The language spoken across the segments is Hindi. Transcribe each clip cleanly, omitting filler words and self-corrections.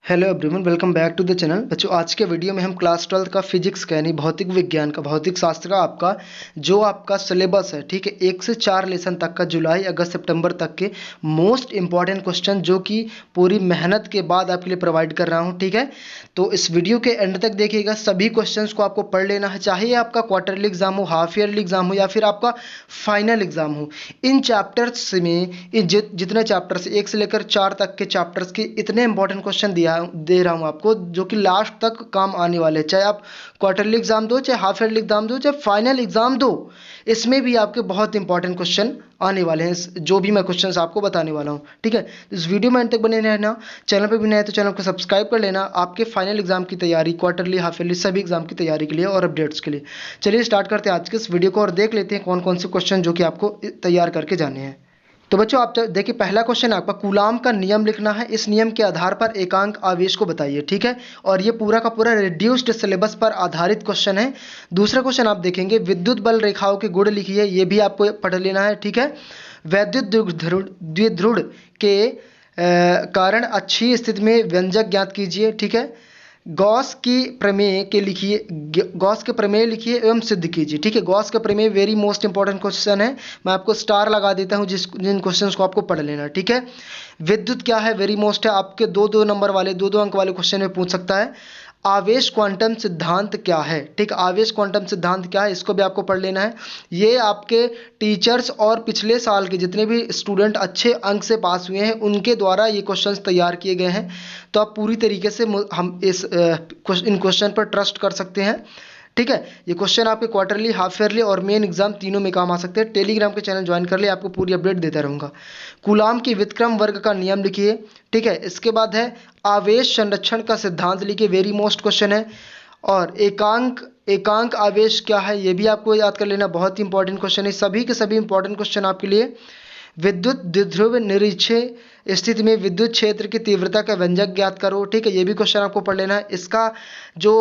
Hello everyone, welcome back to the channel. बच्चों, आज के वीडियो में हम क्लास 12 का फिजिक्स का यानी भौतिक विज्ञान का, भौतिक शास्त्र का आपका सिलेबस है, ठीक है, 1 से 4 लेसन तक का, जुलाई अगस्त सितंबर तक के मोस्ट इंपॉर्टेंट क्वेश्चन जो कि पूरी मेहनत के बाद आपके लिए प्रोवाइड कर रहा हूं, ठीक है। तो इस वीडियो के एंड तक देखिएगा, सभी क्वेश्चंस को आपको पढ़ लेना है, चाहे आपका क्वार्टरली एग्जाम हो, हाफ ईयरली एग्जाम हो या फिर आपका फाइनल एग्जाम हो। इन चैप्टर्स में जितने चैप्टर्स 1 से लेकर 4 तक के चैप्टर्स के इतने इंपॉर्टेंट क्वेश्चन दे रहा हूँ आपको, जो कि लास्ट तक काम आने वाले हैं। चाहे आप क्वार्टरली एग्जाम दो, चाहे हाफ ईयरली एग्जाम दो, चाहे फाइनल एग्जाम दो, इसमें भी आपके बहुत इंपॉर्टेंट क्वेश्चन आने वाले हैं, जो भी मैं क्वेश्चंस आपको बताने वाला हूँ, ठीक है। इस वीडियो में अंत तक बने रहना। चैनल पर भी नए तो चैनल को सब्सक्राइब कर लेना, आपके फाइनल एग्जाम की तैयारी, क्वार्टरली, हाफ ईयरली, सभी एग्जाम की तैयारी के लिए और अपडेट्स के लिए। चलिए स्टार्ट करते हैं आज के इस वीडियो को और देख लेते हैं कौन कौन से क्वेश्चन जो कि आपको तैयार करके जाने हैं। तो बच्चों, आप देखिए, पहला क्वेश्चन आपका कूलाम का नियम लिखना है। इस नियम के आधार पर एकांक आवेश को बताइए, ठीक है। और ये पूरा का पूरा रिड्यूस्ड सिलेबस पर आधारित क्वेश्चन है। दूसरा क्वेश्चन आप देखेंगे, विद्युत बल रेखाओं के गुण लिखिए, ये भी आपको पढ़ लेना है, ठीक है। वैद्युत द्विध्रुव के कारण अच्छी स्थिति में व्यंजक ज्ञात कीजिए, ठीक है। गॉस के प्रमेय लिखिए एवं सिद्ध कीजिए, ठीक है। गॉस का प्रमेय वेरी मोस्ट इंपॉर्टेंट क्वेश्चन है, मैं आपको स्टार लगा देता हूं जिन क्वेश्चंस को आपको पढ़ लेना, ठीक है। विद्युत क्या है, वेरी मोस्ट है, आपके दो नंबर वाले, दो अंक वाले क्वेश्चन में पूछ सकता है। आवेश क्वांटम सिद्धांत क्या है, ठीक, आवेश क्वांटम सिद्धांत क्या है, इसको भी आपको पढ़ लेना है। ये आपके टीचर्स और पिछले साल के जितने भी स्टूडेंट अच्छे अंक से पास हुए हैं उनके द्वारा ये क्वेश्चंस तैयार किए गए हैं। तो आप पूरी तरीके से हम इन क्वेश्चन पर ट्रस्ट कर सकते हैं, ठीक है। ये क्वेश्चन आपके क्वार्टरली, हाफ ईयरली और मेन एग्जाम तीनों में काम आ सकते हैं। टेलीग्राम के चैनल ज्वाइन कर ले, आपको पूरी अपडेट देता रहूंगा। कूलाम की व्युत्क्रम वर्ग का नियम लिखिए, ठीक है। इसके बाद है आवेश संरक्षण का सिद्धांत लिखिए, वेरी मोस्ट क्वेश्चन है। और एकांक आवेश क्या है, ये भी आपको याद कर लेना, बहुत ही इंपॉर्टेंट क्वेश्चन है। सभी के सभी इंपॉर्टेंट क्वेश्चन आपके लिए। विद्युत द्विध्रुव निरक्षीय स्थिति में विद्युत क्षेत्र की तीव्रता का व्यंजक ज्ञात करो, ठीक है। ये भी क्वेश्चन आपको पढ़ लेना है। इसका जो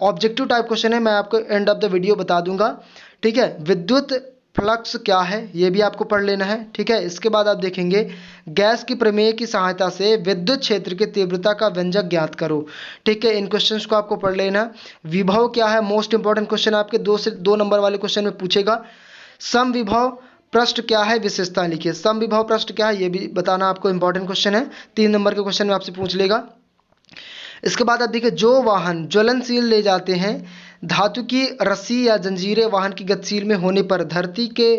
ऑब्जेक्टिव टाइप क्वेश्चन है मैं आपको एंड ऑफ द वीडियो बता दूंगा, ठीक है। विद्युत फ्लक्स क्या है, ये भी आपको पढ़ लेना है, ठीक है। इसके बाद आप देखेंगे, गैस की प्रमेय की सहायता से विद्युत क्षेत्र की तीव्रता का व्यंजक ज्ञात करो, ठीक है। इन क्वेश्चंस को आपको पढ़ लेना। विभव क्या है, मोस्ट इंपॉर्टेंट क्वेश्चन आपके 2 नंबर वाले क्वेश्चन में पूछेगा। समविभव पृष्ठ क्या है, विशेषता लिखिए। समविभव पृष्ठ क्या है, ये भी बताना आपको इंपॉर्टेंट क्वेश्चन है, 3 नंबर के क्वेश्चन में आपसे पूछ लेगा। इसके बाद आप देखिए, जो वाहन ज्वलनशील ले जाते हैं, धातु की रस्सी या जंजीरें वाहन की गतिशील में होने पर धरती के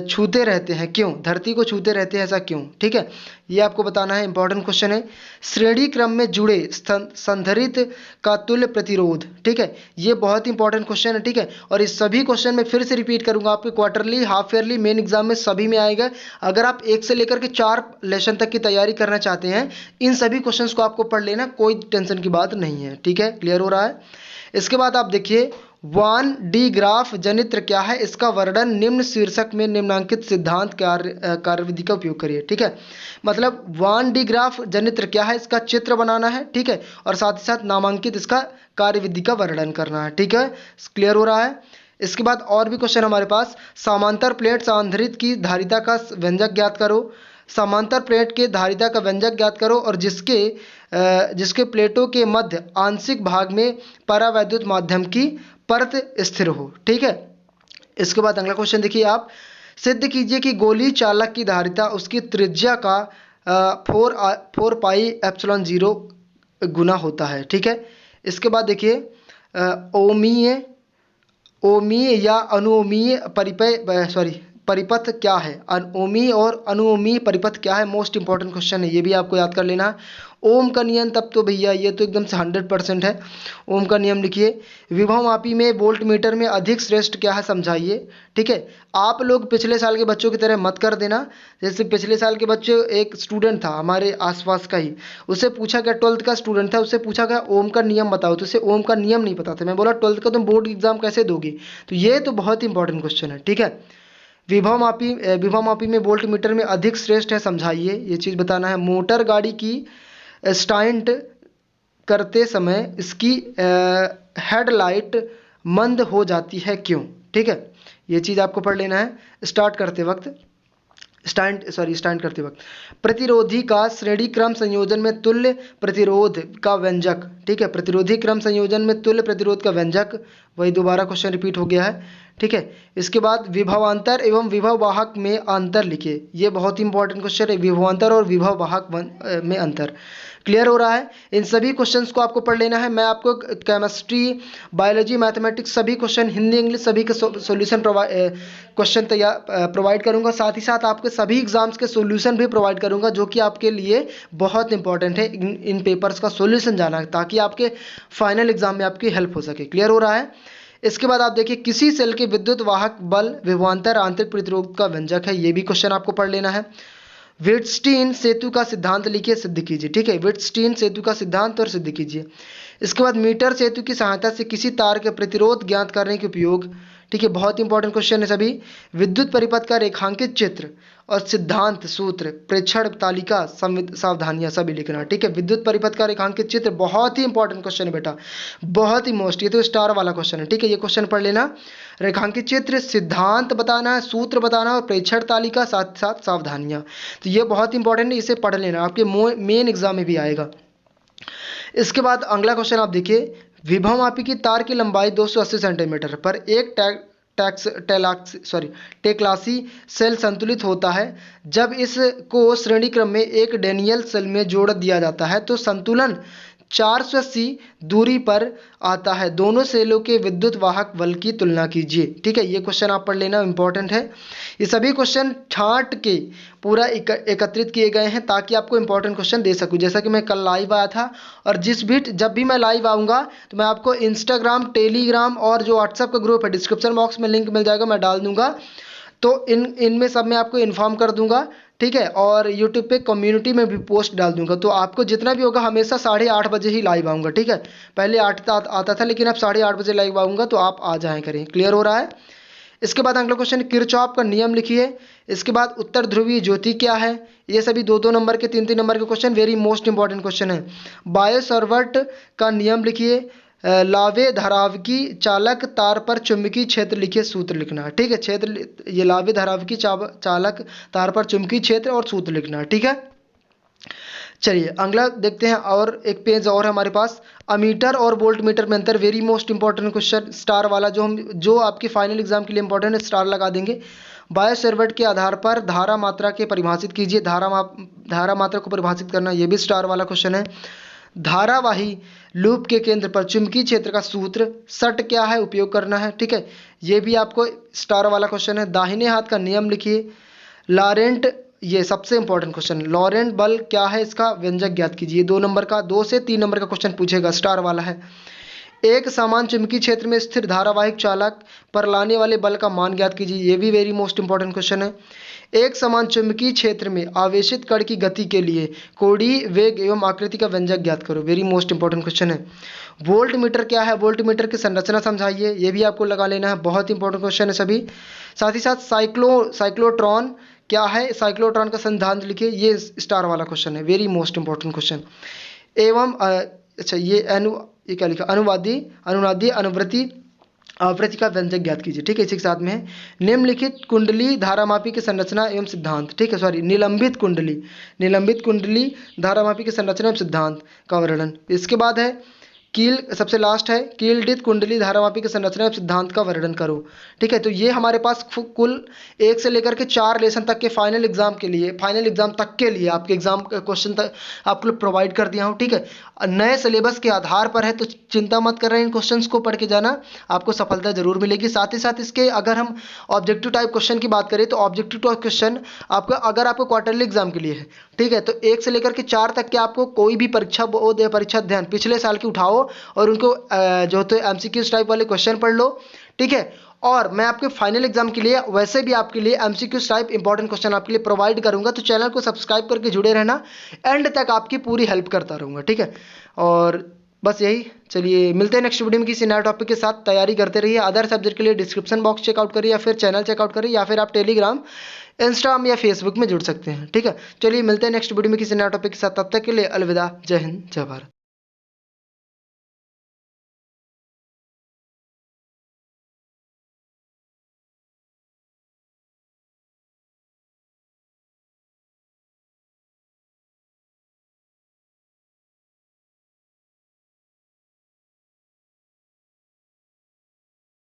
छूते रहते हैं, क्यों, धरती को छूते रहते हैं, ऐसा क्यों, ठीक है। ये आपको बताना है, इंपॉर्टेंट क्वेश्चन है। श्रेणी क्रम में जुड़े संधारित्र का तुल्य प्रतिरोध, ठीक है, ये बहुत इंपॉर्टेंट क्वेश्चन है, ठीक है। और इस सभी क्वेश्चन में फिर से रिपीट करूंगा, आपके quarterly, half yearly, main exam में सभी में आएगा। अगर आप 1 से लेकर के 4 लेसन तक की तैयारी करना चाहते हैं, इन सभी क्वेश्चन को आपको पढ़ लेना, कोई टेंशन की बात नहीं है, ठीक है। क्लियर हो रहा है। इसके बाद आप देखिए, वान डी ग्राफ जनित्र क्या है, इसका वर्णन निम्न शीर्षक में निम्नांकित सिद्धांत कार्यविधि का उपयोग करिए, ठीक है। मतलब वान डी ग्राफ जनित्र क्या है, इसका चित्र बनाना है, ठीक है, और साथ ही साथ नामांकित इसका कार्यविधि का वर्णन करना है, ठीक है। क्लियर हो रहा है। इसके बाद और भी क्वेश्चन हमारे पास, समांतर प्लेट संधारित्र की धारिता का व्यंजक ज्ञात करो। समांतर प्लेट के धारिता का व्यंजक ज्ञात करो और जिसके प्लेटों के मध्य आंशिक भाग में परावैद्युत माध्यम की परत स्थिर हो, ठीक है। इसके बाद अगला क्वेश्चन देखिए, आप सिद्ध कीजिए कि गोली चालक की धारिता उसकी त्रिज्या का 4 पाई एप्सिलॉन 0 गुना होता है, ठीक है। इसके बाद देखिए, ओमीय या अनुओमीय परिपथ क्या है, ओमीय और अनुओमीय परिपथ क्या है, मोस्ट इंपॉर्टेंट क्वेश्चन है, ये भी आपको याद कर लेना है। ओम का नियम, तब तो भैया ये तो एकदम से 100% है। ओम का नियम लिखिए। विभव मापी में वोल्ट मीटर में अधिक श्रेष्ठ क्या है, समझाइए, ठीक है। आप लोग पिछले साल के बच्चों की तरह मत कर देना। जैसे पिछले साल के बच्चे, एक स्टूडेंट था हमारे आसपास का ही, उसे पूछा गया, 12th का स्टूडेंट था, उससे पूछा गया ओम का नियम बताओ, तो उसे ओम का नियम नहीं पता था। मैं बोला 12th का तुम बोर्ड एग्जाम कैसे दोगे, तो ये तो बहुत इंपॉर्टेंट क्वेश्चन है, ठीक है। विभव मापी में वोल्ट मीटर में अधिक श्रेष्ठ है, समझाइए, ये चीज़ बताना है। मोटर गाड़ी की स्टांट करते समय इसकी हेडलाइट मंद हो जाती है, क्यों, ठीक है, ये चीज़ आपको पढ़ लेना है स्टार्ट करते वक्त। स्टैंड करते वक्त। प्रतिरोधी का श्रेणी क्रम संयोजन में तुल्य प्रतिरोध का व्यंजक, ठीक है, प्रतिरोधी क्रम संयोजन में तुल्य प्रतिरोध का व्यंजक, वही दोबारा क्वेश्चन रिपीट हो गया है, ठीक है। इसके बाद विभवांतर एवं विभव वाहक में अंतर लिखिए, ये बहुत ही इंपॉर्टेंट क्वेश्चन है, विभवांतर और विभव वाहक में अंतर। क्लियर हो रहा है? इन सभी क्वेश्चंस को आपको पढ़ लेना है। मैं आपको केमिस्ट्री, बायोलॉजी, मैथमेटिक्स सभी क्वेश्चन, हिंदी, इंग्लिश सभी के सॉल्यूशन क्वेश्चन प्रोवाइड करूंगा। साथ ही साथ आपके सभी एग्जाम्स के सॉल्यूशन भी प्रोवाइड करूंगा, जो कि आपके लिए बहुत इंपॉर्टेंट है इन पेपर्स का सॉल्यूशन जाना, ताकि आपके फाइनल एग्जाम में आपकी हेल्प हो सके। क्लियर हो रहा है? इसके बाद आप देखिए, किसी सेल के विद्युत वाहक बल विभवांतर आंतरिक प्रतिरोध का व्यंजक है, ये भी क्वेश्चन आपको पढ़ लेना है। विर्ट्सटीन सेतु का सिद्धांत लिखिए, सिद्ध कीजिए, ठीक है, विर्ट्सटीन सेतु का सिद्धांत और सिद्ध कीजिए। इसके बाद मीटर सेतु की सहायता से किसी तार के प्रतिरोध ज्ञात करने के उपयोग, ठीक है, बहुत इंपॉर्टेंट क्वेश्चन है सभी। विद्युत परिपथ का रेखांकित चित्र और सिद्धांत, सूत्र, प्रेक्षण तालिका, सावधानियां सभी लिखना, ठीक है। विद्युत परिपथ का रेखांकित चित्र बहुत ही इंपॉर्टेंट क्वेश्चन है बेटा, बहुत ही मोस्ट, ये तो स्टार वाला क्वेश्चन है, ठीक है, ये क्वेश्चन पढ़ लेना। रेखांकित चित्र, सिद्धांत बताना है, सूत्र बताना और प्रेक्षण तालिका, साथ साथ सावधानियां, तो ये बहुत इंपॉर्टेंट है, इसे पढ़ लेना, आपके मेन एग्जाम में भी आएगा। इसके बाद अगला क्वेश्चन आप देखिए, विभवमापी की तार की लंबाई 280 सेंटीमीटर पर एक टेक्लासी सेल संतुलित होता है। जब इसको श्रेणी क्रम में एक डेनियल सेल में जोड़ दिया जाता है तो संतुलन 480 दूरी पर आता है। दोनों सेलों के विद्युत वाहक बल की तुलना कीजिए, ठीक है, ये क्वेश्चन आप पढ़ लेना, इंपॉर्टेंट है। ये सभी क्वेश्चन छांट के पूरा एकत्रित किए गए हैं, ताकि आपको इंपॉर्टेंट क्वेश्चन दे सकूं। जैसा कि मैं कल लाइव आया था, और जब भी मैं लाइव आऊँगा तो मैं आपको इंस्टाग्राम, टेलीग्राम और जो व्हाट्सएप का ग्रुप है, डिस्क्रिप्शन बॉक्स में लिंक मिल जाएगा, मैं डाल दूंगा, तो इनमें सब मैं आपको इन्फॉर्म कर दूंगा, ठीक है। और यूट्यूब पे कम्युनिटी में भी पोस्ट डाल दूंगा, तो आपको जितना भी होगा हमेशा 8:30 बजे ही लाइव आऊँगा, ठीक है। पहले 8 आता था, लेकिन अब 8:30 बजे लाइव आऊँगा, तो आप आ जाएँ करें। क्लियर हो रहा है? इसके बाद अगला क्वेश्चन, किरचॉफ का नियम लिखिए। इसके बाद उत्तर ध्रुवीय ज्योति क्या है, ये सभी 2-2 नंबर के, 3-3 नंबर के question, very most important question है। बायोसर्वट का नियम लिखिए। लावे धाराविकी चालक तार पर चुंबकीय क्षेत्र लिखिए, सूत्र लिखना, ठीक है, क्षेत्र, ये लावे धाराविकी चालक तार पर चुंबकीय क्षेत्र और सूत्र लिखना, ठीक है। चलिए अगला देखते हैं, और एक पेज और है हमारे पास, अमीटर और वोल्ट मीटर में अंतर, very most important question, star वाला, जो आपके फाइनल एग्जाम के लिए इंपॉर्टेंट है, स्टार लगा देंगे। बायोसर्वट के आधार पर धारा मात्रा के परिभाषित कीजिए, धारा मात्रा को परिभाषित करना, ये भी स्टार वाला क्वेश्चन है। धारावाही लूप के केंद्र पर चुंबकीय क्षेत्र का सूत्र, सट क्या है, उपयोग करना है, ठीक है, ये भी आपको स्टार वाला क्वेश्चन है। दाहिने हाथ का नियम लिखिए। लॉरेंट, ये सबसे इंपॉर्टेंट क्वेश्चन, लॉरेंट बल क्या है, इसका व्यंजक ज्ञात कीजिए। 2 नंबर का, 2 से 3 नंबर का क्वेश्चन पूछेगा, स्टार वाला है। एक समान चुंबकीय क्षेत्र में स्थिर धारावाहिक चालक पर लाने वाले बल का मान ज्ञात कीजिए, ये भी वेरी मोस्ट इंपॉर्टेंट क्वेश्चन है। एक समान चुंबकीय क्षेत्र में आवेशित कण की गति के लिए कोणीय वेग एवं आकृति का व्यंजक ज्ञात करो, वेरी मोस्ट इंपॉर्टेंट क्वेश्चन है। वोल्ट मीटर क्या है, वोल्ट मीटर की संरचना समझाइए, ये भी आपको लगा लेना है, बहुत इंपॉर्टेंट क्वेश्चन है सभी। साथ ही साथ साइक्लोट्रॉन क्या है, साइक्लोट्रॉन का सिद्धांत लिखिए, ये स्टार वाला क्वेश्चन है, वेरी मोस्ट इंपॉर्टेंट क्वेश्चन। एवं अच्छा, ये क्या लिखा, अनुनादी अनुवृत्ति आवृत्ति का व्यंजक ज्ञात कीजिए, ठीक है, इसी के साथ में है। निम्नलिखित कुंडली धारामापी की संरचना एवं सिद्धांत, ठीक है, सॉरी, निलंबित कुंडली धारामापी की संरचना एवं सिद्धांत का वर्णन। इसके बाद है कील, सबसे लास्ट है, कीलडित कुंडली धारामापी की संरचना एवं सिद्धांत का वर्णन करो, ठीक है। तो ये हमारे पास कुल 1 से लेकर के 4 लेसन तक के फाइनल एग्जाम तक के लिए आपके एग्जाम का क्वेश्चन तक आपको प्रोवाइड कर दिया हूँ, ठीक है। नए सिलेबस के आधार पर है, तो चिंता मत कर रहे हैं, इन क्वेश्चंस को पढ़ के जाना, आपको सफलता जरूर मिलेगी। साथ ही साथ इसके अगर हम ऑब्जेक्टिव टाइप क्वेश्चन की बात करें, तो ऑब्जेक्टिव टाइप क्वेश्चन अगर आपको क्वार्टरली एग्जाम के लिए है, ठीक है, तो 1 से लेकर के 4 तक के आपको कोई भी परीक्षा अध्ययन पिछले साल की उठाओ और उनको जो तो एमसीक्यूज टाइप वाले क्वेश्चन पढ़ लो, ठीक है। और मैं आपके फाइनल एग्जाम के लिए वैसे भी आपके लिए एमसीक्यूज टाइप इंपॉर्टेंट क्वेश्चन आपके लिए प्रोवाइड करूंगा, तो चैनल को सब्सक्राइब करके जुड़े रहना, एंड तक आपकी पूरी हेल्प करता रहूंगा, ठीक है। और बस यही, चलिए मिलते हैं नेक्स्ट वीडियो में किसी नए टॉपिक के साथ। तैयारी करते रहिए, अदर सब्जेक्ट के लिए डिस्क्रिप्शन बॉक्स चेकआउट करिए, या फिर चैनल चेकआउट करिए, या फिर आप टेलीग्राम, इंस्टाग्राम या फेसबुक में जुड़ सकते हैं, ठीक है। चलिए मिलते हैं नेक्स्ट वीडियो में किसी नए टॉपिक के साथ, तब तक के लिए अलविदा, जय हिंद, जय भारत।